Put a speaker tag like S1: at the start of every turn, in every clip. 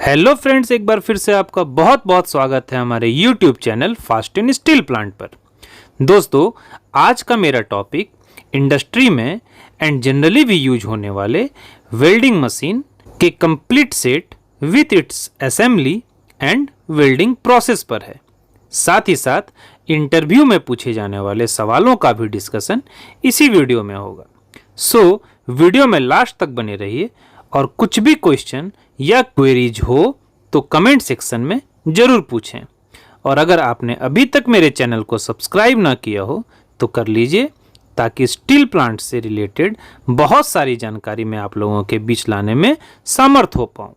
S1: Hello friends, एक बार फिर से आपका बहुत बहुत स्वागत है हमारे YouTube channel fast in steel plant पर। दोस्तों, आज का मेरा टॉपिक इंडस्ट्री में एंड जनरली भी यूज होने वाले वेल्डिंग मशीन के complete set with its assembly and welding process पर है। साथ ही साथ इंटरव्यू में पूछे जाने वाले सवालों का भी डिस्कशन इसी वीडियो में होगा। सो वीडियो में लास्ट तक बने रहिए और कुछ भी क्वेश्चन या क्वेरीज हो तो कमेंट सेक्शन में ज़रूर पूछें। और अगर आपने अभी तक मेरे चैनल को सब्सक्राइब ना किया हो तो कर लीजिए, ताकि स्टील प्लांट से रिलेटेड बहुत सारी जानकारी मैं आप लोगों के बीच लाने में समर्थ हो पाऊँ।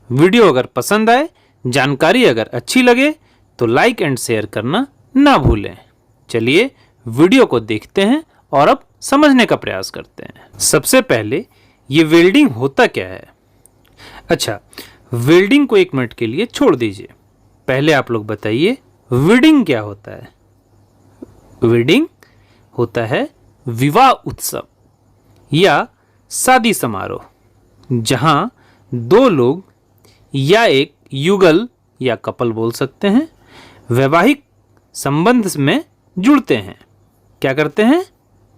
S1: वीडियो अगर पसंद आए, जानकारी अगर अच्छी लगे तो लाइक एंड शेयर करना ना भूलें। चलिए वीडियो को देखते हैं और अब समझने का प्रयास करते हैं। सबसे पहले ये वेल्डिंग होता क्या है? अच्छा, वेल्डिंग को एक मिनट के लिए छोड़ दीजिए। पहले आप लोग बताइए वेडिंग क्या होता है? वेडिंग होता है विवाह उत्सव या शादी समारोह, जहां दो लोग या एक युगल या कपल बोल सकते हैं, वैवाहिक संबंध में जुड़ते हैं। क्या करते हैं?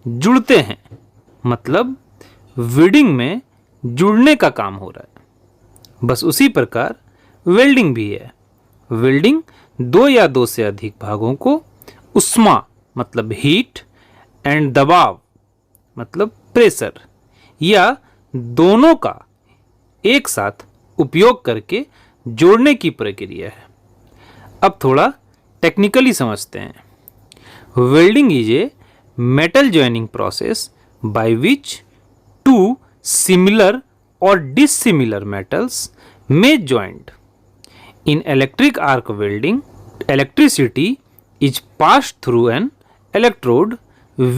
S1: जुड़ते हैं। मतलब वेडिंग में जुड़ने का काम हो रहा है। बस उसी प्रकार वेल्डिंग भी है। वेल्डिंग दो या दो से अधिक भागों को उष्मा मतलब हीट एंड दबाव मतलब प्रेशर या दोनों का एक साथ उपयोग करके जोड़ने की प्रक्रिया है। अब थोड़ा टेक्निकली समझते हैं। Welding is a metal joining process by which two similar or dissimilar metals may joined. In electric arc welding, electricity is passed through an electrode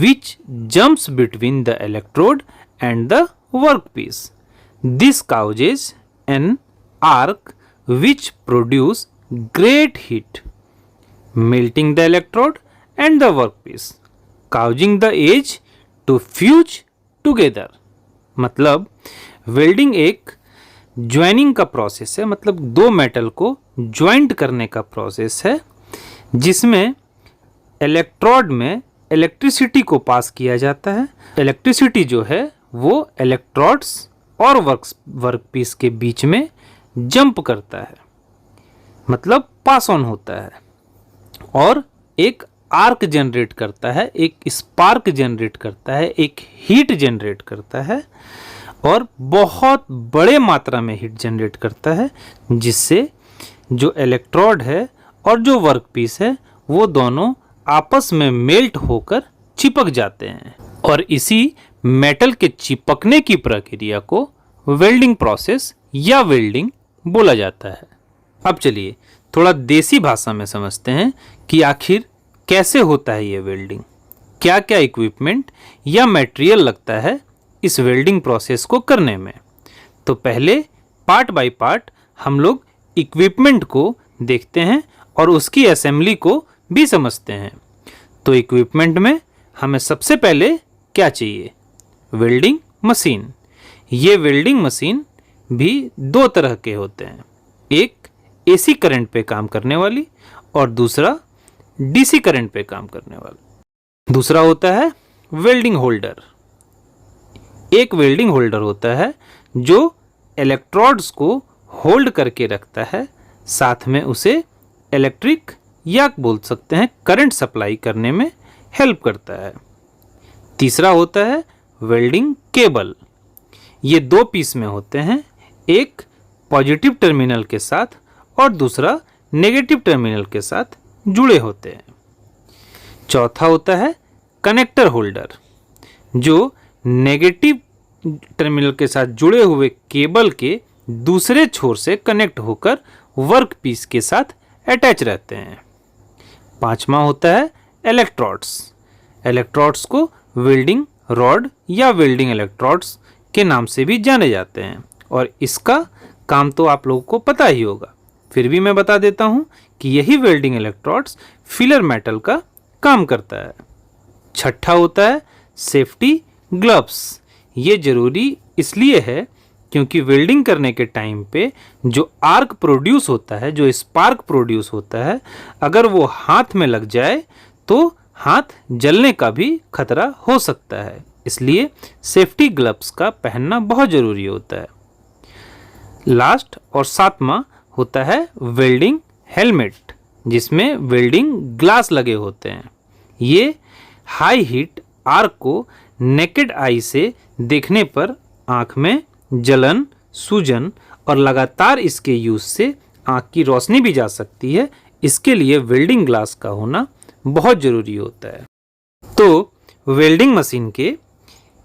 S1: which jumps between the electrode and the workpiece. This causes an arc which produces great heat, melting the electrode and the workpiece, causing the edge to fuse together. मतलब welding एक joining का process है, मतलब दो metal को joint करने का process है, जिसमें इलेक्ट्रोड में इलेक्ट्रिसिटी को पास किया जाता है। इलेक्ट्रिसिटी जो है वो इलेक्ट्रोड्स और वर्कपीस के बीच में जंप करता है, मतलब पास ऑन होता है और एक आर्क जनरेट करता है, एक स्पार्क जनरेट करता है, एक हीट जनरेट करता है और बहुत बड़े मात्रा में हीट जनरेट करता है, जिससे जो इलेक्ट्रोड है और जो वर्कपीस है वो दोनों आपस में मेल्ट होकर चिपक जाते हैं। और इसी मेटल के चिपकने की प्रक्रिया को वेल्डिंग प्रोसेस या वेल्डिंग बोला जाता है। अब चलिए थोड़ा देसी भाषा में समझते हैं कि आखिर कैसे होता है ये वेल्डिंग, क्या क्या इक्विपमेंट या मटेरियल लगता है इस वेल्डिंग प्रोसेस को करने में। तो पहले पार्ट बाय पार्ट हम लोग इक्विपमेंट को देखते हैं और उसकी असेंबली को भी समझते हैं। तो इक्विपमेंट में हमें सबसे पहले क्या चाहिए? Welding machine. ये वेल्डिंग मशीन भी दो तरह के होते हैं, एक एसी करंट पे काम करने वाली और दूसरा डीसी करंट पे काम करने वाला। दूसरा होता है वेल्डिंग होल्डर। एक वेल्डिंग होल्डर होता है जो इलेक्ट्रोड्स को होल्ड करके रखता है, साथ में उसे इलेक्ट्रिक या बोल सकते हैं करंट सप्लाई करने में हेल्प करता है। तीसरा होता है वेल्डिंग केबल। ये दो पीस में होते हैं, एक पॉजिटिव टर्मिनल के साथ और दूसरा नेगेटिव टर्मिनल के साथ जुड़े होते हैं। चौथा होता है कनेक्टर होल्डर, जो नेगेटिव टर्मिनल के साथ जुड़े हुए केबल के दूसरे छोर से कनेक्ट होकर वर्क पीस के साथ अटैच रहते हैं। पांचवा होता है इलेक्ट्रोड्स। इलेक्ट्रोड्स को वेल्डिंग रॉड या वेल्डिंग इलेक्ट्रोड्स के नाम से भी जाने जाते हैं और इसका काम तो आप लोगों को पता ही होगा, फिर भी मैं बता देता हूं कि यही वेल्डिंग इलेक्ट्रोड्स फिलर मेटल का काम करता है। छठा होता है सेफ्टी ग्लव्स। ये जरूरी इसलिए है क्योंकि वेल्डिंग करने के टाइम पे जो आर्क प्रोड्यूस होता है, जो स्पार्क प्रोड्यूस होता है, अगर वो हाथ में लग जाए तो हाथ जलने का भी खतरा हो सकता है। इसलिए सेफ्टी ग्लव्स का पहनना बहुत ज़रूरी होता है। लास्ट और सातवां होता है वेल्डिंग हेलमेट, जिसमें वेल्डिंग ग्लास लगे होते हैं। ये हाई हीट आर्क को नेकेड आई से देखने पर आँख में जलन, सूजन और लगातार इसके यूज से आँख की रोशनी भी जा सकती है। इसके लिए वेल्डिंग ग्लास का होना बहुत ज़रूरी होता है। तो वेल्डिंग मशीन के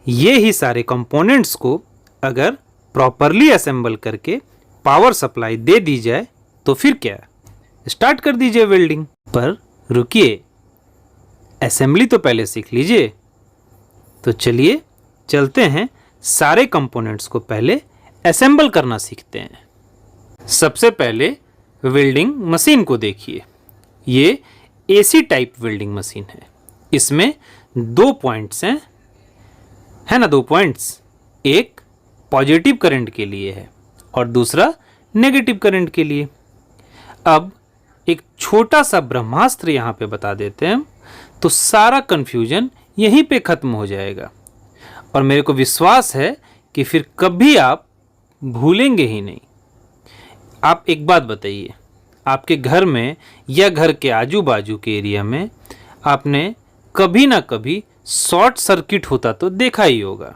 S1: ये ही सारे कंपोनेंट्स को अगर प्रॉपरली असेंबल करके पावर सप्लाई दे दी जाए तो फिर क्या, स्टार्ट कर दीजिए वेल्डिंग। पर रुकिए, असेंबली तो पहले सीख लीजिए। तो चलिए चलते हैं, सारे कंपोनेंट्स को पहले असेंबल करना सीखते हैं। सबसे पहले वेल्डिंग मशीन को देखिए। ये एसी टाइप वेल्डिंग मशीन है। इसमें 2 पॉइंट्स हैं, है ना, 2 पॉइंट्स। एक पॉजिटिव करंट के लिए है और दूसरा नेगेटिव करंट के लिए। अब एक छोटा सा ब्रह्मास्त्र यहाँ पे बता देते हैं, तो सारा कंफ्यूजन यहीं पे खत्म हो जाएगा। और मेरे को विश्वास है कि फिर कभी आप भूलेंगे ही नहीं। आप एक बात बताइए, आपके घर में या घर के आजू बाजू के एरिया में आपने कभी ना कभी शॉर्ट सर्किट होता तो देखा ही होगा।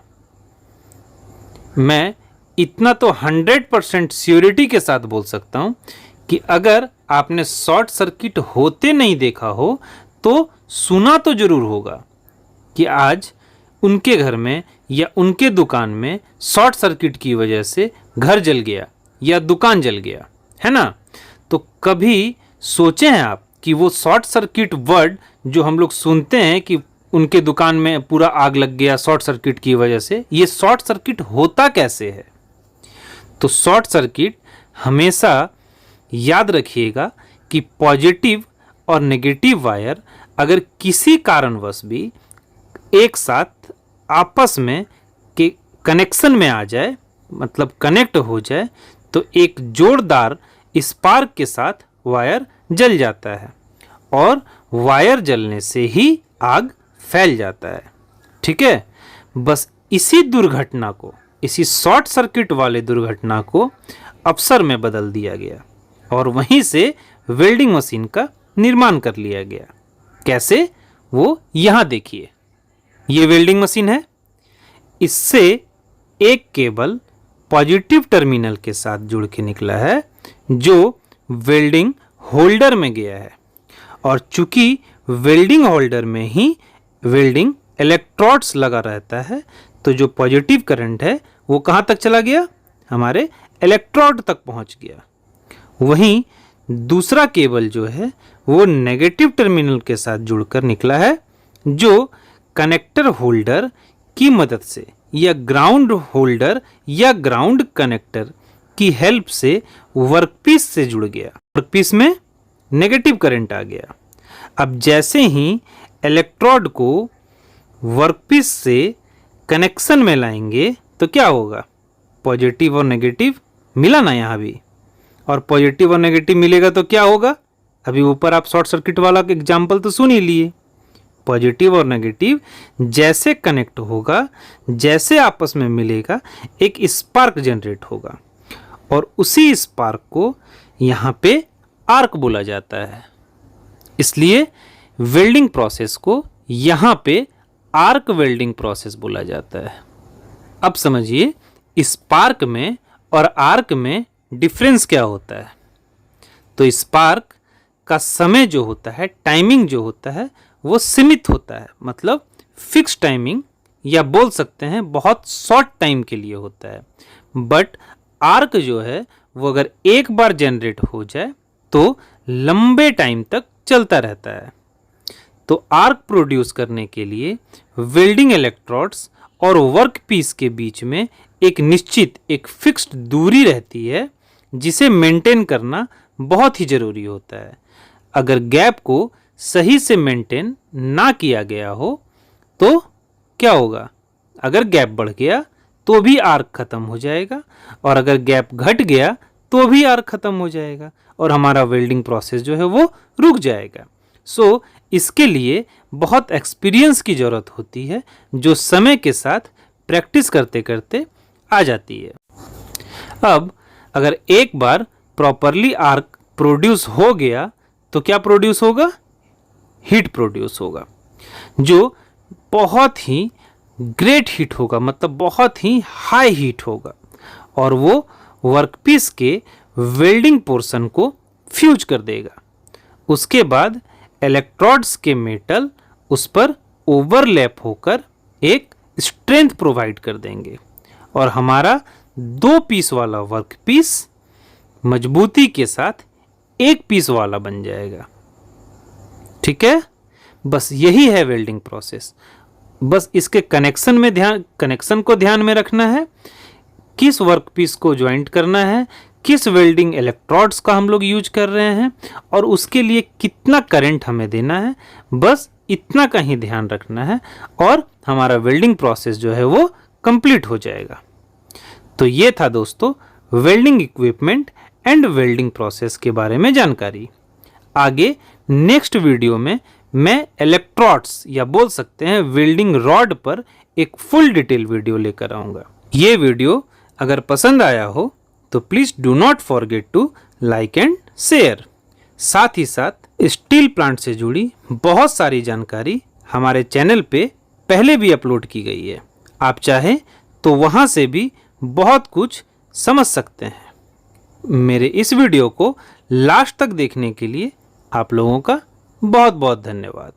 S1: मैं इतना तो 100% श्योरिटी के साथ बोल सकता हूँ कि अगर आपने शॉर्ट सर्किट होते नहीं देखा हो तो सुना तो जरूर होगा कि आज उनके घर में या उनके दुकान में शॉर्ट सर्किट की वजह से घर जल गया या दुकान जल गया, है ना। तो कभी सोचे हैं आप कि वो शॉर्ट सर्किट वर्ड जो हम लोग सुनते हैं कि उनके दुकान में पूरा आग लग गया शॉर्ट सर्किट की वजह से, ये शॉर्ट सर्किट होता कैसे है? तो शॉर्ट सर्किट हमेशा याद रखिएगा कि पॉजिटिव और नेगेटिव वायर अगर किसी कारणवश भी एक साथ आपस में के कनेक्शन में आ जाए, मतलब कनेक्ट हो जाए, तो एक जोरदार स्पार्क के साथ वायर जल जाता है और वायर जलने से ही आग फैल जाता है। ठीक है, बस इसी दुर्घटना को, इसी शॉर्ट सर्किट वाले दुर्घटना को अवसर में बदल दिया गया और वहीं से वेल्डिंग मशीन का निर्माण कर लिया गया। कैसे, वो यहाँ देखिए। ये वेल्डिंग मशीन है। इससे एक केबल पॉजिटिव टर्मिनल के साथ जुड़ के निकला है जो वेल्डिंग होल्डर में गया है, और चूंकि वेल्डिंग होल्डर में ही वेल्डिंग इलेक्ट्रोड्स लगा रहता है, तो जो पॉजिटिव करंट है वो कहाँ तक चला गया, हमारे इलेक्ट्रोड तक पहुँच गया। वहीं दूसरा केबल जो है वो नेगेटिव टर्मिनल के साथ जुड़कर निकला है, जो कनेक्टर होल्डर की मदद से या ग्राउंड होल्डर या ग्राउंड कनेक्टर की हेल्प से वर्कपीस से जुड़ गया। वर्कपीस में नेगेटिव करंट आ गया। अब जैसे ही इलेक्ट्रोड को वर्कपीस से कनेक्शन में लाएंगे तो क्या होगा, पॉजिटिव और नेगेटिव मिला ना यहाँ भी, और पॉजिटिव और नेगेटिव मिलेगा तो क्या होगा, अभी ऊपर आप शॉर्ट सर्किट वाला एग्जाम्पल तो सुन ही लिए। पॉजिटिव और नेगेटिव जैसे कनेक्ट होगा, जैसे आपस में मिलेगा, एक स्पार्क जनरेट होगा और उसी स्पार्क को यहाँ पे आर्क बोला जाता है। इसलिए वेल्डिंग प्रोसेस को यहाँ पे आर्क वेल्डिंग प्रोसेस बोला जाता है। अब समझिए स्पार्क में और आर्क में डिफरेंस क्या होता है। तो स्पार्क का समय जो होता है, टाइमिंग जो होता है, वो सीमित होता है, मतलब फिक्स टाइमिंग, या बोल सकते हैं बहुत शॉर्ट टाइम के लिए होता है। बट आर्क जो है वो अगर एक बार जनरेट हो जाए तो लंबे टाइम तक चलता रहता है। तो आर्क प्रोड्यूस करने के लिए वेल्डिंग इलेक्ट्रोड्स और वर्कपीस के बीच में एक निश्चित, एक फिक्स्ड दूरी रहती है, जिसे मेंटेन करना बहुत ही ज़रूरी होता है। अगर गैप को सही से मेंटेन ना किया गया हो तो क्या होगा, अगर गैप बढ़ गया तो भी आर्क खत्म हो जाएगा, और अगर गैप घट गया तो भी आर्क खत्म हो जाएगा और हमारा वेल्डिंग प्रोसेस जो है वो रुक जाएगा। सो इसके लिए बहुत एक्सपीरियंस की ज़रूरत होती है, जो समय के साथ प्रैक्टिस करते करते आ जाती है। अब अगर एक बार प्रॉपरली आर्क प्रोड्यूस हो गया तो क्या प्रोड्यूस होगा? हीट प्रोड्यूस होगा, जो बहुत ही ग्रेट हीट होगा, मतलब बहुत ही हाई हीट होगा, और वो वर्कपीस के वेल्डिंग पोर्शन को फ्यूज कर देगा। उसके बाद इलेक्ट्रोड्स के मेटल उस पर ओवरलैप होकर एक स्ट्रेंथ प्रोवाइड कर देंगे, और हमारा 2 पीस वाला वर्कपीस मजबूती के साथ 1 पीस वाला बन जाएगा। ठीक है, बस यही है वेल्डिंग प्रोसेस। बस इसके कनेक्शन को ध्यान में रखना है, किस वर्कपीस को ज्वाइंट करना है, किस वेल्डिंग इलेक्ट्रोड्स का हम लोग यूज कर रहे हैं, और उसके लिए कितना करंट हमें देना है, बस इतना का ही ध्यान रखना है, और हमारा वेल्डिंग प्रोसेस जो है वो कंप्लीट हो जाएगा। तो ये था दोस्तों welding equipment and welding process के बारे में जानकारी। आगे नेक्स्ट वीडियो में मैं इलेक्ट्रोड्स या बोल सकते हैं वेल्डिंग रॉड पर एक फुल डिटेल वीडियो लेकर आऊँगा। ये वीडियो अगर पसंद आया हो तो please do not forget to like and share. साथ ही साथ स्टील प्लांट से जुड़ी बहुत सारी जानकारी हमारे चैनल पे पहले भी अपलोड की गई है, आप चाहें तो वहाँ से भी बहुत कुछ समझ सकते हैं। मेरे इस वीडियो को लास्ट तक देखने के लिए आप लोगों का बहुत बहुत धन्यवाद।